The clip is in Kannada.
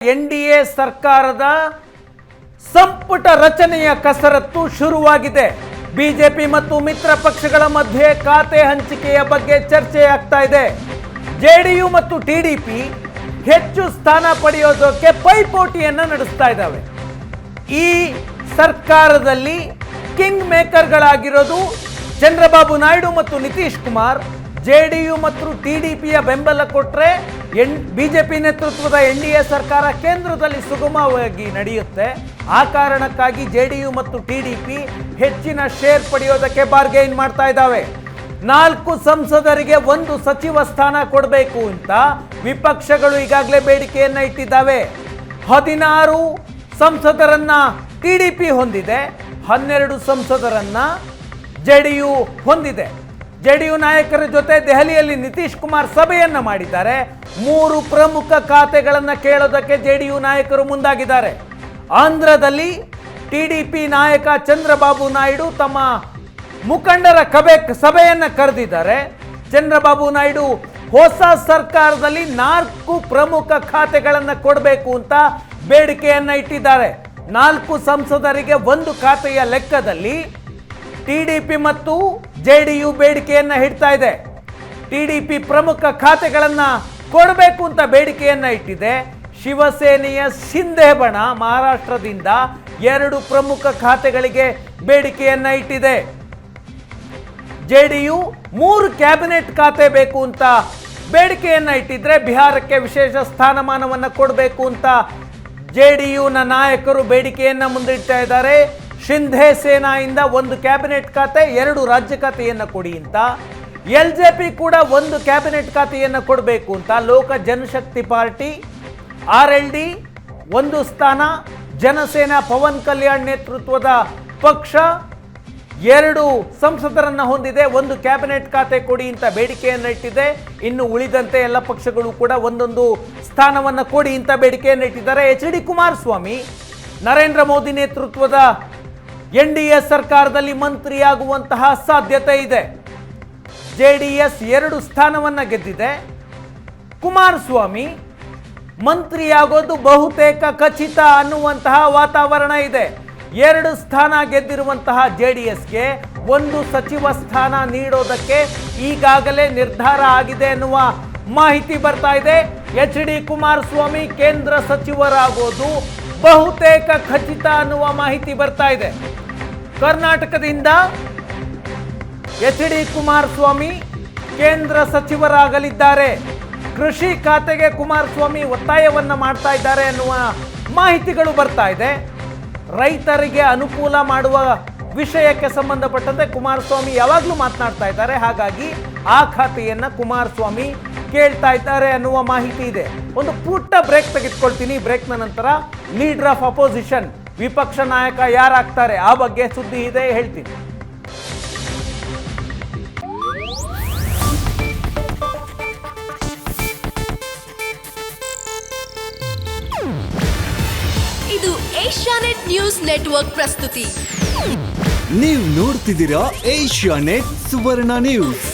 ಎನ್ಡಿಎ ಸರ್ಕಾರದ ಸಂಪುಟ ರಚನೆಯ ಕಸರತ್ತು ಶುರುವಾಗಿದೆ. ಬಿಜೆಪಿ ಮತ್ತು ಮಿತ್ರ ಪಕ್ಷಗಳ ಮಧ್ಯೆ ಖಾತೆ ಹಂಚಿಕೆಯ ಬಗ್ಗೆ ಚರ್ಚೆ ಆಗ್ತಾ ಇದೆ. ಜೆಡಿಯು ಮತ್ತು ಟಿಡಿಪಿ ಹೆಚ್ಚು ಸ್ಥಾನ ಪಡೆಯೋದಕ್ಕೆ ಪೈಪೋಟಿಯನ್ನು ನಡೆಸ್ತಾ ಇದ್ದಾವೆ. ಈ ಸರ್ಕಾರದಲ್ಲಿ ಕಿಂಗ್ ಮೇಕರ್ಗಳಾಗಿರೋದು ಚಂದ್ರಬಾಬು ನಾಯ್ಡು ಮತ್ತು ನಿತೀಶ್ ಕುಮಾರ್. ಜೆಡಿಯು ಮತ್ತು ಟಿಡಿಪಿಯ ಬೆಂಬಲ ಕೊಟ್ಟರೆ ಬಿಜೆಪಿ ನೇತೃತ್ವದ ಎನ್ಡಿಎ ಸರ್ಕಾರ ಕೇಂದ್ರದಲ್ಲಿ ಸುಗಮವಾಗಿ ನಡೆಯುತ್ತೆ. ಆ ಕಾರಣಕ್ಕಾಗಿ ಜೆಡಿಯು ಮತ್ತು ಟಿಡಿಪಿ ಹೆಚ್ಚಿನ ಶೇರ್ ಪಡೆಯೋದಕ್ಕೆ ಬಾರ್ಗೈನ್ ಮಾಡ್ತಾ ಇದ್ದಾವೆ. 4 ಸಂಸದರಿಗೆ 1 ಸಚಿವ ಸ್ಥಾನ ಕೊಡಬೇಕು ಅಂತ ವಿಪಕ್ಷಗಳು ಈಗಾಗಲೇ ಬೇಡಿಕೆಯನ್ನ ಇಟ್ಟಿದ್ದಾವೆ. 16 ಸಂಸದರನ್ನ ಟಿಡಿಪಿ ಹೊಂದಿದೆ, 12 ಸಂಸದರನ್ನ ಜೆಡಿಯು ಹೊಂದಿದೆ. ಜೆಡಿಯು ನಾಯಕರ ಜೊತೆ ದೆಹಲಿಯಲ್ಲಿ ನಿತೀಶ್ ಕುಮಾರ್ ಸಭೆಯನ್ನ ಮಾಡಿದ್ದಾರೆ. 3 ಪ್ರಮುಖ ಖಾತೆಗಳನ್ನು ಕೇಳೋದಕ್ಕೆ ಜೆಡಿಯು ನಾಯಕರು ಮುಂದಾಗಿದ್ದಾರೆ. ಆಂಧ್ರದಲ್ಲಿ ಟಿಡಿಪಿ ನಾಯಕ ಚಂದ್ರಬಾಬು ನಾಯ್ಡು ತಮ್ಮ ಮುಖಂಡರ ಸಭೆಯನ್ನ ಕರೆದಿದ್ದಾರೆ. ಚಂದ್ರಬಾಬು ನಾಯ್ಡು ಹೊಸ ಸರ್ಕಾರದಲ್ಲಿ 4 ಪ್ರಮುಖ ಖಾತೆಗಳನ್ನು ಕೊಡಬೇಕು ಅಂತ ಬೇಡಿಕೆಯನ್ನ ಇಟ್ಟಿದ್ದಾರೆ. 4 ಸಂಸದರಿಗೆ 1 ಖಾತೆಯ ಲೆಕ್ಕದಲ್ಲಿ ಟಿಡಿಪಿ ಮತ್ತು ಜೆಡಿಯು ಬೇಡಿಕೆಯನ್ನ ಇಡ್ತಾ ಇದೆ. ಟಿಡಿಪಿ ಪ್ರಮುಖ ಖಾತೆಗಳನ್ನ ಕೊಡಬೇಕು ಅಂತ ಬೇಡಿಕೆಯನ್ನ ಇಟ್ಟಿದೆ. ಶಿವಸೇನೆಯ ಶಿಂದೆ ಬಣ ಮಹಾರಾಷ್ಟ್ರದಿಂದ 2 ಪ್ರಮುಖ ಖಾತೆಗಳಿಗೆ ಬೇಡಿಕೆಯನ್ನ ಇಟ್ಟಿದೆ. ಜೆಡಿಯು 3 ಕ್ಯಾಬಿನೆಟ್ ಖಾತೆ ಬೇಕು ಅಂತ ಬೇಡಿಕೆಯನ್ನ ಇಟ್ಟಿದ್ರೆ ಬಿಹಾರಕ್ಕೆ ವಿಶೇಷ ಸ್ಥಾನಮಾನವನ್ನು ಕೊಡಬೇಕು ಅಂತ ಜೆಡಿಯುನ ನಾಯಕರು ಬೇಡಿಕೆಯನ್ನ ಮುಂದಿಡ್ತಾ ಇದ್ದಾರೆ. ಶಿಂಧೆ ಸೇನಾಯಿಂದ 1 ಕ್ಯಾಬಿನೆಟ್ ಖಾತೆ, 2 ರಾಜ್ಯ ಖಾತೆಯನ್ನು ಕೊಡಿ ಅಂತ. ಎಲ್ಜೆಪಿ ಕೂಡ 1 ಕ್ಯಾಬಿನೆಟ್ ಖಾತೆಯನ್ನು ಕೊಡಬೇಕು ಅಂತ. ಲೋಕ ಜನಶಕ್ತಿ ಪಾರ್ಟಿ ಆರ್ಎಲ್ಡಿ 1 ಸ್ಥಾನ, ಜನಸೇನಾ ಪವನ್ ಕಲ್ಯಾಣ್ ನೇತೃತ್ವದ ಪಕ್ಷ 2 ಸಂಸದರನ್ನ ಹೊಂದಿದೆ, 1 ಕ್ಯಾಬಿನೆಟ್ ಖಾತೆ ಕೊಡಿ ಅಂತ ಬೇಡಿಕೆಯನ್ನು ಇಟ್ಟಿದೆ. ಇನ್ನು ಉಳಿದಂತೆ ಎಲ್ಲ ಪಕ್ಷಗಳು ಕೂಡ 1 ಸ್ಥಾನವನ್ನು ಕೊಡಿ ಅಂತ ಬೇಡಿಕೆಯನ್ನು ಇಟ್ಟಿದ್ದಾರೆ. ಎಚ್.ಡಿ. ಕುಮಾರಸ್ವಾಮಿ ನರೇಂದ್ರ ಮೋದಿ ನೇತೃತ್ವದ ಎನ್ಡಿಎ ಸರ್ಕಾರದಲ್ಲಿ ಮಂತ್ರಿಯಾಗುವಂತಹ ಸಾಧ್ಯತೆ ಇದೆ. ಜೆಡಿಎಸ್ 2 ಸ್ಥಾನವನ್ನು ಗೆದ್ದಿದೆ. ಕುಮಾರಸ್ವಾಮಿ ಮಂತ್ರಿಯಾಗೋದು ಬಹುತೇಕ ಖಚಿತ ಅನ್ನುವಂತಹ ವಾತಾವರಣ ಇದೆ. 2 ಸ್ಥಾನ ಗೆದ್ದಿರುವಂತಹ ಜೆಡಿಎಸ್ಗೆ 1 ಸಚಿವ ಸ್ಥಾನ ನೀಡೋದಕ್ಕೆ ಈಗಾಗಲೇ ನಿರ್ಧಾರ ಆಗಿದೆ ಎನ್ನುವ ಮಾಹಿತಿ ಬರ್ತಾ ಇದೆ. ಎಚ್.ಡಿ. ಕುಮಾರಸ್ವಾಮಿ ಕೇಂದ್ರ ಸಚಿವರಾಗೋದು ಬಹುತೇಕ ಖಚಿತ ಅನ್ನುವ ಮಾಹಿತಿ ಬರ್ತಾ ಇದೆ. ಕರ್ನಾಟಕದಿಂದ ಎಚ್.ಡಿ. ಕುಮಾರಸ್ವಾಮಿ ಕೇಂದ್ರ ಸಚಿವರಾಗಲಿದ್ದಾರೆ. ಕೃಷಿ ಖಾತೆಗೆ ಕುಮಾರಸ್ವಾಮಿ ಒತ್ತಾಯವನ್ನ ಮಾಡ್ತಾ ಇದ್ದಾರೆ ಅನ್ನುವ ಮಾಹಿತಿಗಳು ಬರ್ತಾ ಇದೆ. ರೈತರಿಗೆ ಅನುಕೂಲ ಮಾಡುವ ವಿಷಯಕ್ಕೆ ಸಂಬಂಧಪಟ್ಟಂತೆ ಕುಮಾರಸ್ವಾಮಿ ಯಾವಾಗಲೂ ಮಾತನಾಡ್ತಾ ಇದ್ದಾರೆ. ಹಾಗಾಗಿ ಆ ಖಾತೆಯನ್ನ ಕುಮಾರಸ್ವಾಮಿ ಕೇಳ್ತಾ ಇದ್ದಾರೆ ಅನ್ನುವ ಮಾಹಿತಿ ಇದೆ. ಒಂದು ಪುಟ್ಟ ಬ್ರೇಕ್ ತೆಗೆದುಕೊಳ್ತೀನಿ. ಬ್ರೇಕ್ನ ನಂತರ ಲೀಡರ್ ಆಫ್ ಅಪೋಸಿಷನ್ ವಿಪಕ್ಷ ನಾಯಕ ಯಾರಾಗ್ತಾರೆ ಆ ಬಗ್ಗೆ ಸುದ್ದಿ ಇದೆ, ಹೇಳ್ತೀನಿ. ಇದು ಏಷ್ಯಾನೆಟ್ ನ್ಯೂಸ್ ನೆಟ್ವರ್ಕ್ ಪ್ರಸ್ತುತಿ. ನೀವು ನೋಡ್ತಿದ್ದೀರಾ ಏಷ್ಯಾನೆಟ್ ಸುವರ್ಣ ನ್ಯೂಸ್.